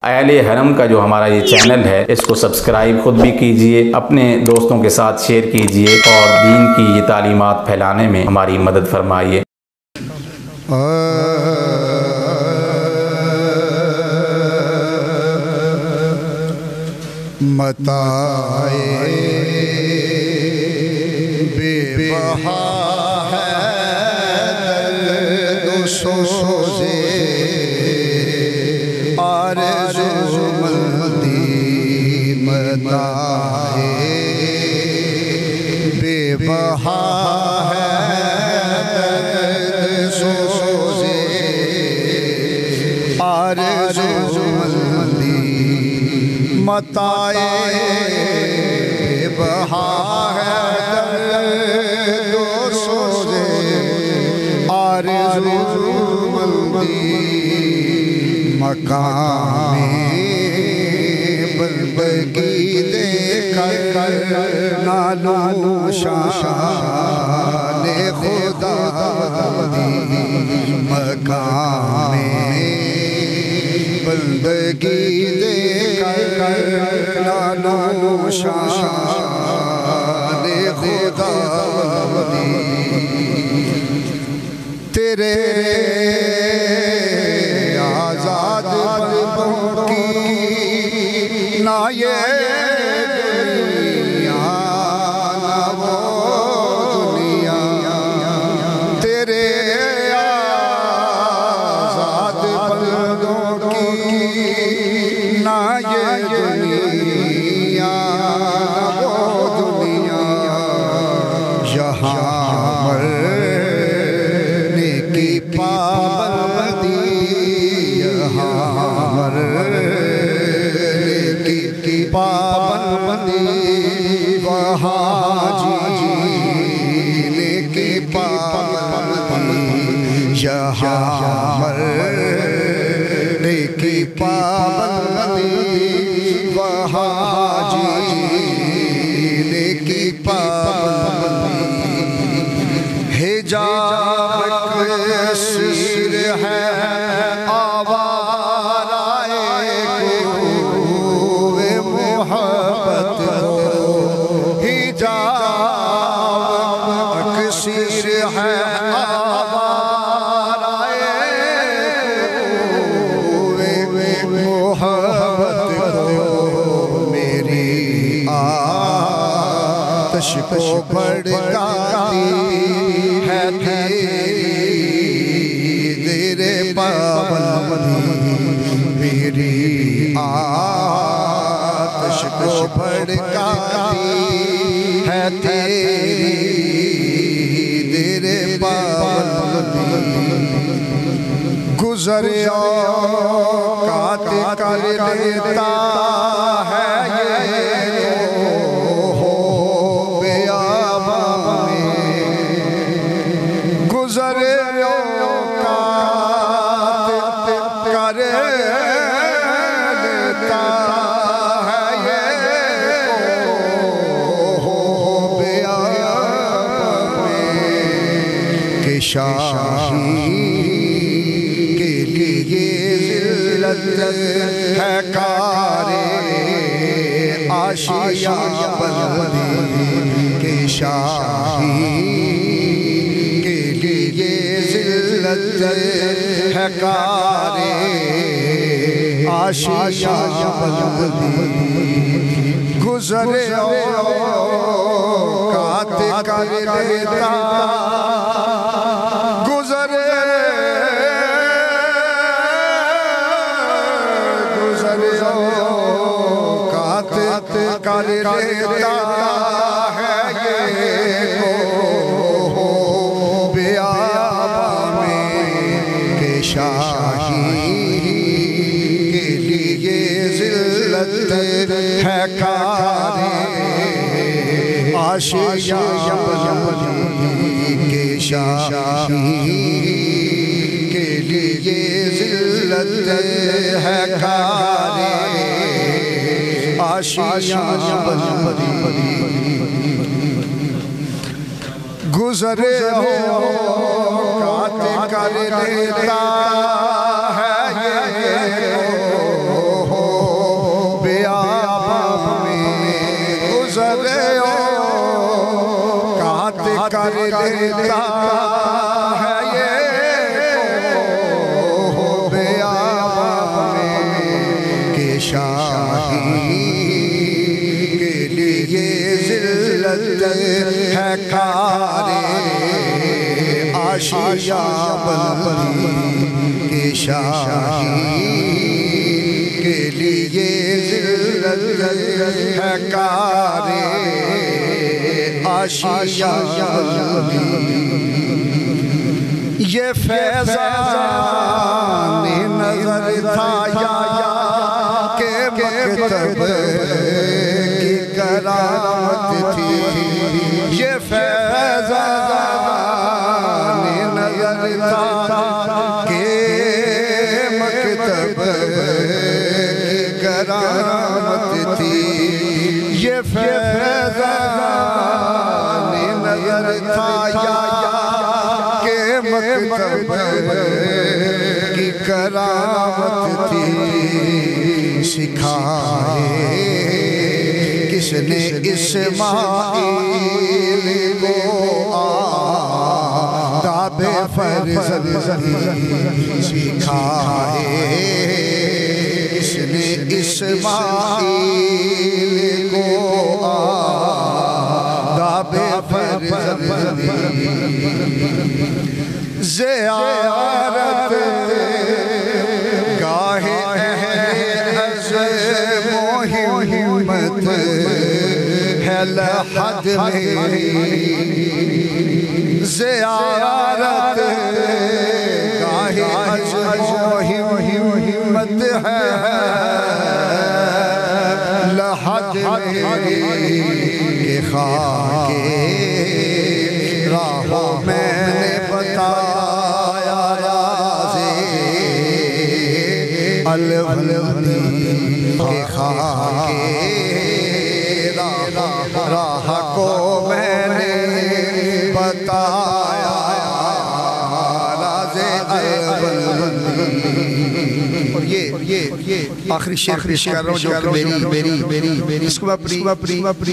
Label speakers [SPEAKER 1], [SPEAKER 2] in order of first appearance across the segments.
[SPEAKER 1] आले हरम का जो हमारा ये चैनल है इसको सब्सक्राइब खुद भी कीजिए, अपने दोस्तों के साथ शेयर कीजिए और दीन की ये तालीमात फैलाने में हमारी मदद फरमाइए।
[SPEAKER 2] मताए बेबहा है दर्द सोज़े आरज़ू मंदी। मताए बेबहा है दर्द सोज़े आरज़ू मंदी। मताए बेबहा है दर्द सोज़े आरज़ू मंदी। मकामे बंदगी देकर नानो शान खुदा दी। मकामे बंदगी देकर नानो शान खुदा दी। तेरे आजाद बंदों की ना ये दुनिया ना वो दुनिया। तेरे आजाद बंदों की ना ये दुनिया ना वो दुनिया। यहाँ मरने की पाबंदी, यहाँ मरने की पाबंदी, वहाँ जीने की पाबंदी। यहाँ मरने की पाबंदी, वहाँ जीने की पाबंदी। हिजाब कसीर है आवाराए कोए मोहब्बत हो। हिजाब कसीर है आवाराए कोए मोहब्बत हो। मेरी आतश को भड़काती है तेरे पाबंदी। मेरी आतश को भड़काती है तेरे पाबंदी। गुज़रे औक़ात कर लेता है ये हो बेआबा में। गुज़रे औक़ात कर लेता है ये हो बेआबा में। कि शाही के लिए ज़िल्लत है कारे आशिया बंदी। के शाही के लिए ज़िल्लत है कारे आशिया बंदी। गुज़रे औक़ात कर लेता, गुज़रे औक़ात कर लेता है ये हो बेआबा में। के शाही के लिए ज़िल्लत है कारे आशिया बंदी। के शाही के लिए ज़िल्लत है कारे आशिया बंदी। गुज़रे औक़ात कर लेता है ये हो गुजरे काट कर लेता है ये बेआबाने के शाही के लिए जिल्लत है कारे आशिया बंदी के शाही के लिए जिल्लत है कारे आशिया बंदी। ये फैज़ान नजर था या के मकतब की करामत थी। ये फैज़ान नजर था के मकतब की करामत थी। ये फैज़ान नजर था या के मकतब की करामत थी। सिखाए किसने इस्माइल को आदाबे फर्ज़ंदी। सिखाए किसने इस्माइल को आदाबे फर्ज़ंदी। ज़ियारत गाहे मोहिम्मत है लहद में। ज़ियारत गाहे मोहिम्मत है लहद में के खाके राहों मैंने बताया राज़े अलवली के खाके राह को मैंने बताया राज़े अलवली। और ये आखिरी शेर पेश कर रहा हूँ जो मेरी इसको अपनी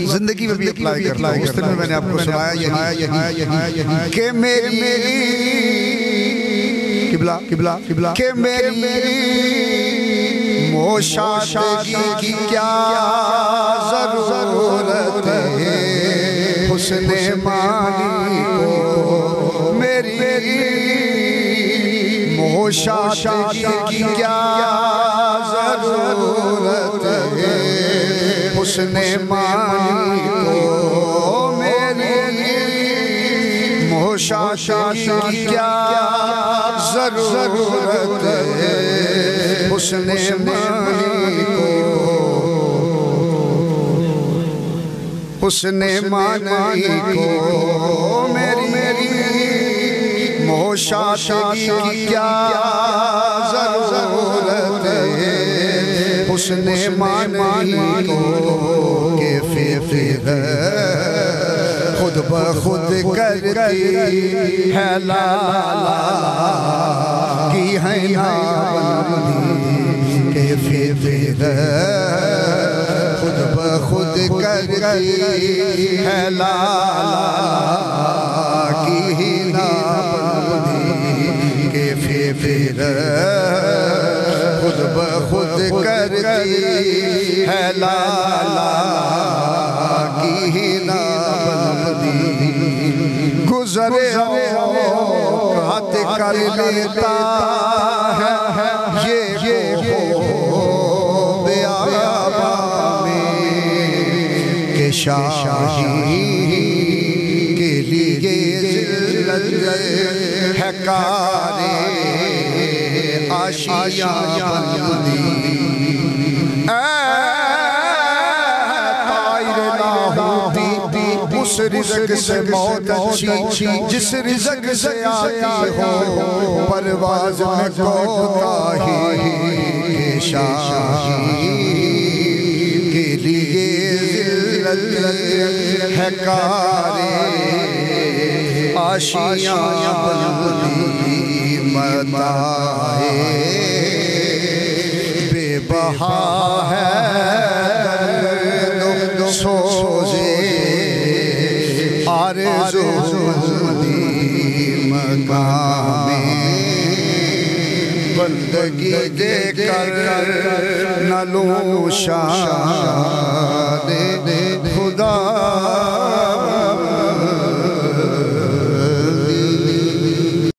[SPEAKER 2] जिंदगी में भी अप्लाई करता हूँ। उस दिन में मैंने आपको सुनाया यही कि मेरी किबला किबला किबला कि मेरी मोशादगी की क्या ज़रूरत है हुस्ने मानी को। मेरी मोशादगी की क्या ज़रूरत है हुस्ने मानी को। मेरी मोशादगी की क्या ज़रूरत है हुस्ने मानी को। हुस्ने मानी को मेरी मोशादगी की क्या ज़रूरत है हुस्ने मानी को। के फिर खुद ब खुद करती है लाला की है के फिर खुद ब खुद करती है लाला की के फिर खुद ब खुद करती है लाला की गुजरे हाथ कर लेता है ये हो बेआबा में के शाही के लिए जिल्लत है कारे आशिया बंदी। उस रिज़्क़ से मौत अच्छी जिस रिज़्क़ से आती हो परवाज़ में कोताही के शाही के लिए जिल्लत है कारे आशिया बंदी। मताए बेबहा है सोज़े आरज़ू मकामे बंदगी दे कर न लो शाद